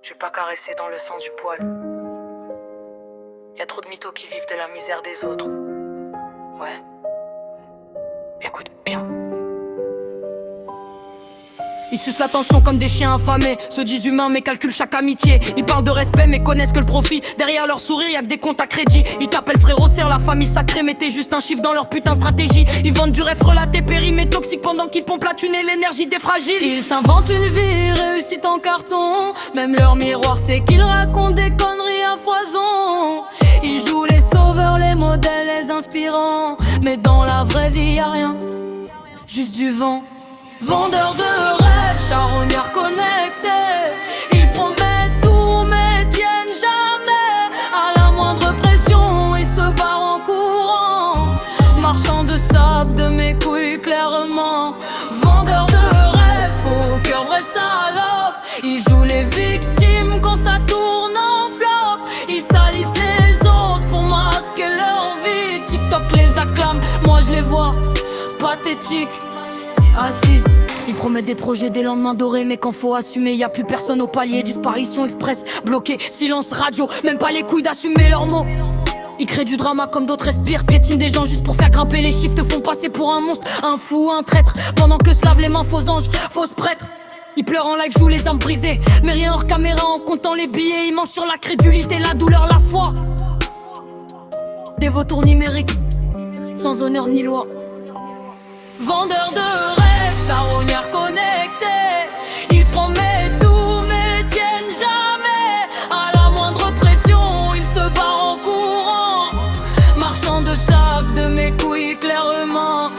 J'ai pas caressé dans le sang du poil. Y'a trop de mythos qui vivent de la misère des autres. Ouais. Écoute bien. Ils sucent l'attention comme des chiens affamés. Se disent humains mais calculent chaque amitié. Ils parlent de respect mais connaissent que le profit. Derrière leur sourire y'a que des comptes à crédit. Ils t'appellent frérot, serre la famille sacrée. Mais t'es juste un chiffre dans leur putain de stratégie. Ils vendent du rêve relaté, périmé toxique pendant qu'ils pompent la thune et l'énergie des fragiles. Ils s'inventent une vie réussite en carton. Même leur miroir c'est qu'ils racontent des conneries à foison. Ils jouent les sauveurs, les modèles, les inspirants. Mais dans la vraie vie y'a rien, juste du vent. Vendeurs de rêves, charognards connectés. Ils promettent tout mais tiennent jamais. À la moindre pression, ils se barrent en courant. Marchand de sable, de mes couilles clairement. Vendeurs de rêves, faux cœur, vrai salope. Ils jouent les victimes quand ça tourne en flop. Ils salissent les autres pour masquer leur vie. TikTok les acclame, moi je les vois pathétiques. Acide. Ils promettent des projets, des lendemains dorés. Mais quand faut assumer, y'a plus personne au palier. Disparition express, bloqué, silence radio. Même pas les couilles d'assumer leurs mots. Ils créent du drama comme d'autres respirent. Piétinent des gens juste pour faire grimper les chiffres. Te font passer pour un monstre, un fou, un traître. Pendant que se lavent les mains faux anges, fausses prêtres. Ils pleurent en live, jouent les âmes brisées. Mais rien hors caméra en comptant les billets. Ils mangent sur la crédulité, la douleur, la foi. Des vautours numériques, sans honneur ni loi. Vendeurs de rêves, charognards connectés. Ils promettent tout mais tiennent jamais. À la moindre pression, ils se barrent en courant. Marchand de sable, de mes couilles clairement.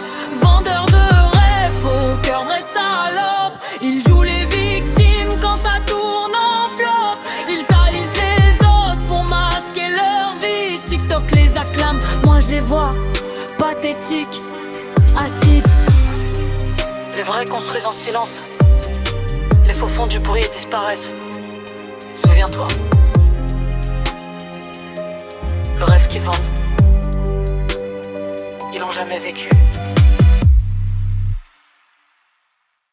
Vendeurs de rêves, faux cœur, vrai salope. Ils jouent les victimes quand ça tourne en flop. Ils salissent les autres pour masquer leur vie. TikTok les acclame, moi je les vois pathétiques. Acide. Les vrais construisent en silence. Les faux font du bruit et disparaissent. Souviens-toi. Le rêve qu'ils vendent, ils l'ont jamais vécu.